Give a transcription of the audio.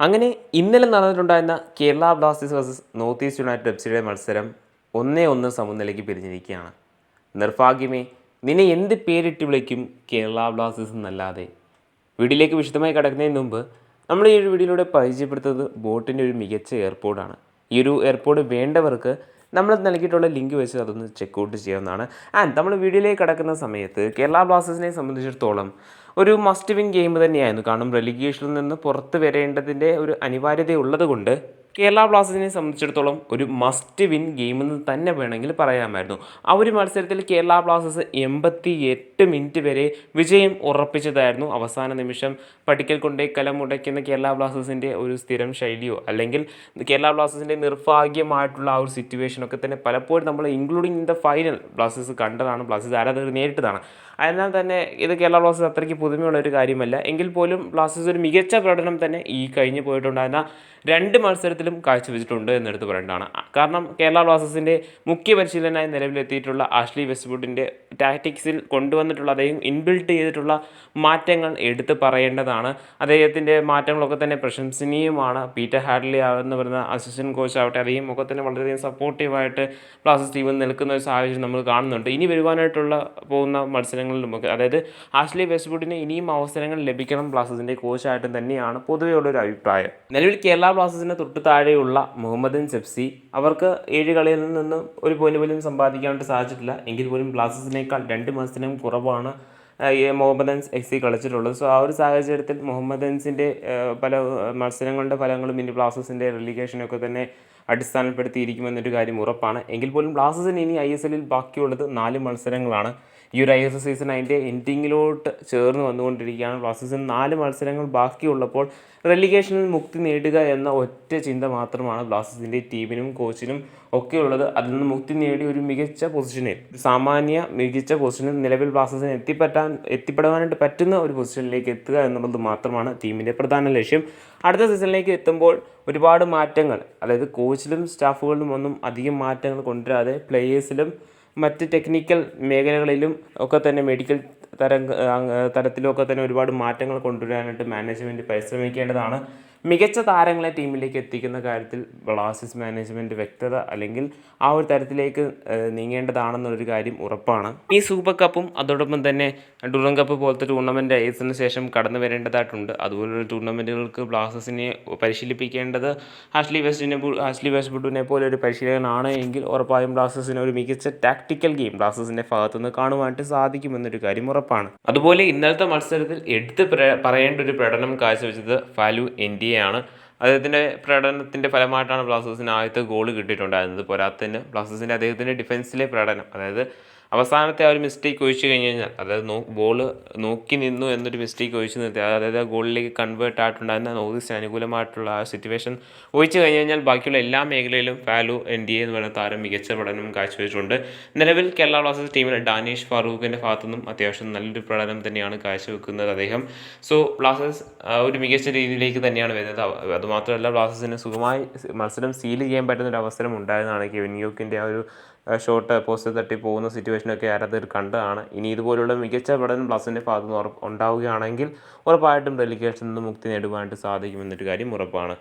അങ്ങനെ ഇന്നലെ നടന്നിട്ടുണ്ടായിരുന്ന Kerala Blasters versus North East United F മത്സരം 1-1 സമനിലയ്ക്ക് പിരിഞ്ഞിരിക്കുകയാണ്. നിർഭാഗ്യമേ, നിന്നെ എന്ത് പേരിട്ട് വിളിക്കും കേരള ബ്ലാസ്റ്റേഴ്സ് എന്നല്ലാതെ. വീഡിയോയിലേക്ക് വിശദമായി കടക്കുന്നതിന് മുമ്പ് നമ്മൾ ഈ ഒരു വീഡിയോയിലൂടെ പരിചയപ്പെടുത്തുന്നത് ബോട്ടിൻ്റെ ഒരു മികച്ച എയർപോർട്ടാണ്. ഈ ഒരു എയർപോർട്ട് വേണ്ടവർക്ക് നമ്മൾ നൽകിയിട്ടുള്ള ലിങ്ക് വെച്ച് അതൊന്ന് ചെക്കൗട്ട് ചെയ്യാവുന്നതാണ്. ആൻഡ് നമ്മൾ വീഡിയോയിലേക്ക് കടക്കുന്ന സമയത്ത് കേരള ബ്ലാസ്റ്റേഴ്സിനെ സംബന്ധിച്ചിടത്തോളം ഒരു മസ്റ്റ് വിൻ ഗെയിം തന്നെയായിരുന്നു. കാരണം റെലിഗേഷനിൽ നിന്ന് പുറത്ത് വരേണ്ടതിൻ്റെ ഒരു അനിവാര്യത ഉള്ളതുകൊണ്ട് കേരള ബ്ലാസ്റ്റേഴ്സിനെ സംബന്ധിച്ചിടത്തോളം ഒരു മസ്റ്റ് വിൻ ഗെയിം എന്ന് തന്നെ വേണമെങ്കിൽ പറയാമായിരുന്നു. ആ ഒരു മത്സരത്തിൽ കേരള ബ്ലാസ്റ്റേഴ്സ് 88 മിനിറ്റ് വരെ വിജയം ഉറപ്പിച്ചതായിരുന്നു. അവസാന നിമിഷം പടിക്കൽ കൊണ്ടേ കലമുടയ്ക്കുന്ന കേരള ബ്ലാസ്റ്റേഴ്സിൻ്റെ ഒരു സ്ഥിരം ശൈലിയോ അല്ലെങ്കിൽ കേരള ബ്ലാസ്റ്റേഴ്സിൻ്റെ നിർഭാഗ്യമായിട്ടുള്ള ആ ഒരു സിറ്റുവേഷനൊക്കെ തന്നെ പലപ്പോഴും നമ്മൾ including in the final Blasters കണ്ടതാണ്, ബ്ലാസ്റ്റേഴ്സ് ആരാധകർ നേരിട്ടതാണ്. അതിനാൽ തന്നെ ഇത് കേരള ബ്ലാസ്റ്റേഴ്സ് അത്രയ്ക്ക് പുതുമയുള്ള ഒരു കാര്യമല്ല. എങ്കിൽ പോലും ബ്ലാസ്റ്റേഴ്സ് ഒരു മികച്ച പ്രകടനം തന്നെ ഈ കഴിഞ്ഞ് പോയിട്ടുണ്ടായിരുന്ന 2 മത്സരത്തിലും കാഴ്ചവെച്ചിട്ടുണ്ട് എന്നെടുത്ത് പറയേണ്ടതാണ്. കാരണം കേരള ബ്ലാസ്റ്റേഴ്സിൻ്റെ മുഖ്യ പരിശീലകനായി നിലവിലെത്തിയിട്ടുള്ള ആഷ്ലി വെസ്റ്റ്വുഡിൻ്റെ ടാക്ടിക്സിൽ കൊണ്ടുവന്നിട്ടുള്ള അദ്ദേഹം ഇൻബിൽട്ട് ചെയ്തിട്ടുള്ള മാറ്റങ്ങൾ എടുത്ത് പറയേണ്ടതാണ്. അദ്ദേഹത്തിൻ്റെ മാറ്റങ്ങളൊക്കെ തന്നെ പ്രശംസനീയമാണ്. പീറ്റർ ഹാഡ്ലി എന്ന് പറയുന്ന അസിസ്റ്റൻറ്റ് കോച്ച് ആവട്ടെ, അദ്ദേഹം ഒക്കെ തന്നെ വളരെയധികം സപ്പോർട്ടീവായിട്ട് ബ്ലാസ്റ്റേഴ്സ് ടീമിൽ നിൽക്കുന്ന ഒരു സാഹചര്യം നമ്മൾ കാണുന്നുണ്ട്. ഇനി വരുവാനായിട്ടുള്ള പോകുന്ന മത്സരങ്ങളിലുമൊക്കെ അതായത് ആഷ്ലി വെസ്റ്റ്വുഡിന് ഇനിയും അവസരങ്ങൾ ലഭിക്കണം ബ്ലാസ്റ്റേഴ്സിൻ്റെ കോച്ചായിട്ടും തന്നെയാണ് പൊതുവെയുള്ളൊരു അഭിപ്രായം. നിലവിൽ കേരള ബ്ലാസ്റ്റേഴ്സിന് തൊട്ട് താഴെയുള്ള മുഹമ്മദൻ സെഫ്സി അവർക്ക് 7 കളിയിൽ നിന്നും ഒരു പോയിന്റ് പോലും സമ്പാദിക്കാനായിട്ട് സാധിച്ചിട്ടില്ല. എങ്കിൽ പോലും ബ്ലാസ്റ്റേഴ്സിനേക്കാൾ 2 മത്സരം കുറവാണ് മുഹമ്മദൻസ് FC കളിച്ചിട്ടുള്ളത്. സോ ആ ഒരു സാഹചര്യത്തിൽ മുഹമ്മദൻസിൻ്റെ പല മത്സരങ്ങളുടെ ഫലങ്ങളും ഇനി ബ്ലാസ്റ്റേഴ്സിൻ്റെ റെലിഗേഷനൊക്കെ തന്നെ അടിസ്ഥാനപ്പെടുത്തിയിരിക്കുമെന്നൊരു കാര്യം ഉറപ്പാണ്. എങ്കിൽ പോലും ബ്ലാസ്റ്റേഴ്സിന് ഇനി ISL ബാക്കിയുള്ളത് 4 മത്സരങ്ങളാണ്. ഈ ഒരു ISL സീസൺ അതിൻ്റെ എൻഡിങ്ങിലോട്ട് ചേർന്ന് വന്നുകൊണ്ടിരിക്കുകയാണ്. ബ്ലാസ്റ്റേഴ്സിന് 4 മത്സരങ്ങൾ ബാക്കിയുള്ളപ്പോൾ റെലിഗേഷനിൽ മുക്തി നേടുക എന്ന ഒറ്റ ചിന്ത മാത്രമാണ് ബ്ലാസ്റ്റേഴ്സിൻ്റെ ടീമിനും കോച്ചിനും ഒക്കെ ഉള്ളത്. അതിൽ നിന്ന് മുക്തി നേടി ഒരു മികച്ച പൊസിഷനിൽ, സാമാന്യ മികച്ച പൊസിഷനിൽ നിലവിൽ ബ്ലാസ്റ്റേഴ്സിന് എത്തിപ്പെടാനായിട്ട് പറ്റുന്ന ഒരു പൊസിഷനിലേക്ക് എത്തുക എന്നുള്ളത് മാത്രമാണ് ടീമിൻ്റെ പ്രധാന ലക്ഷ്യം. അടുത്ത സീസണിലേക്ക് എത്തുമ്പോൾ ഒരുപാട് മാറ്റങ്ങൾ, അതായത് കോച്ചിലും സ്റ്റാഫുകളിലും ഒന്നും അധികം മാറ്റങ്ങൾ കൊണ്ടുവരാതെ പ്ലേയേഴ്സിലും മറ്റ് ടെക്നിക്കൽ മേഖലകളിലും ഒക്കെ തന്നെ മെഡിക്കൽ തരത്തിലൊക്കെ തന്നെ ഒരുപാട് മാറ്റങ്ങൾ കൊണ്ടുവരാനായിട്ട് മാനേജ്മെൻറ്റ് പരിശ്രമിക്കേണ്ടതാണ്. മികച്ച താരങ്ങളെ ടീമിലേക്ക് എത്തിക്കുന്ന കാര്യത്തിൽ ബ്ലാസ്റ്റേഴ്സ് മാനേജ്മെൻറ്റ് വ്യക്തത അല്ലെങ്കിൽ ആ ഒരു തരത്തിലേക്ക് നീങ്ങേണ്ടതാണെന്നുള്ളൊരു കാര്യം ഉറപ്പാണ്. ഈ സൂപ്പർ കപ്പും അതോടൊപ്പം തന്നെ ഡുറൻ കപ്പ് പോലത്തെ ടൂർണമെൻറ്റ് ISLന് ശേഷം കടന്നു വരേണ്ടതായിട്ടുണ്ട്. അതുപോലുള്ള ടൂർണമെൻറ്റുകൾക്ക് ബ്ലാസ്റ്റേഴ്സിനെ പരിശീലിപ്പിക്കേണ്ടത് ആഷ്ലി വെസ്റ്റ്വുഡിനെ പോലെ ഒരു പരിശീലകനാണ് എങ്കിൽ ഉറപ്പായും ബ്ലാസ്റ്റേഴ്സിന് ഒരു മികച്ച ടാക്ടിക്കൽ ഗെയിം ബ്ലാസ്റ്റേഴ്സിൻ്റെ ഭാഗത്തുനിന്ന് കാണുവാനായിട്ട് സാധിക്കുമെന്നൊരു കാര്യം ഉറപ്പാണ്. അതുപോലെ ഇന്നലത്തെ മത്സരത്തിൽ എടുത്ത് പറയേണ്ട ഒരു പ്രകടനം കാഴ്ചവെച്ചത് ഫാലു NDA ആണ്. അദ്ദേഹത്തിൻ്റെ പ്രകടനത്തിൻ്റെ ഫലമായിട്ടാണ് ബ്ലാസ്റ്റേഴ്സിന് ആദ്യത്തെ ഗോൾ കിട്ടിയിട്ടുണ്ടായിരുന്നത്. പോരാത്തതിന് ബ്ലാസ്റ്റേഴ്സിൻ്റെ അദ്ദേഹത്തിൻ്റെ ഡിഫൻസിലെ പ്രകടനം, അതായത് അവസാനത്തെ ആ ഒരു മിസ്റ്റേക്ക് ഒഴിച്ചു കഴിഞ്ഞ് കഴിഞ്ഞാൽ, അതായത് ബോൾ നോക്കി നിന്നു എന്നൊരു മിസ്റ്റേക്ക് ഒഴിച്ചു നിർത്തി, അതായത് ആ ഗോളിലേക്ക് കൺവേർട്ട് ആയിട്ടുണ്ടായിരുന്ന നോർത്ത് ഈസ്റ്റ് അനുകൂലമായിട്ടുള്ള ആ സിറ്റുവേഷൻ ഒഴിച്ചു കഴിഞ്ഞ് കഴിഞ്ഞാൽ ബാക്കിയുള്ള എല്ലാ മേഖലയിലും ഫാലു NDA എന്ന് പറയുന്ന താരം മികച്ച പഠനം കാഴ്ചവെച്ചിട്ടുണ്ട്. നിലവിൽ കേരള ബ്ലാസ്റ്റേഴ്സ് ടീമിൽ ഡാനിഷ് ഫാറൂഖിൻ്റെ ഭാഗത്തുനിന്നും അത്യാവശ്യം നല്ലൊരു പ്രകടനം തന്നെയാണ് കാഴ്ചവെക്കുന്നത് അദ്ദേഹം. സോ ബ്ലാസ്റ്റേഴ്സ് ഒരു മികച്ച രീതിയിലേക്ക് തന്നെയാണ് വരുന്നത്. അതുമാത്രമല്ല, ബ്ലാസ്റ്റേഴ്സിന് സുഖമായി മത്സരം സീൽ ചെയ്യാൻ പറ്റുന്നൊരു അവസരം ഉണ്ടായിരുന്നതാണ്. കെവിൻ യോക്കിൻ്റെ ആ ഒരു ഷോട്ട് പോസ്റ്റ് തട്ടി പോകുന്ന സിറ്റുവേഷനൊക്കെ ആരാധകർ കണ്ടതാണ്. ഇനി ഇതുപോലുള്ള മികച്ച പഠനം ബ്ലാസ്റ്റേഴ്സിൻ്റെ ഭാഗത്ത് നിന്ന് ഉണ്ടാവുകയാണെങ്കിൽ ഉറപ്പായിട്ടും റെലിഗേഷനിൽ നിന്ന് മുക്തി നേടുവാനായിട്ട് സാധിക്കുമെന്നൊരു കാര്യം ഉറപ്പാണ്.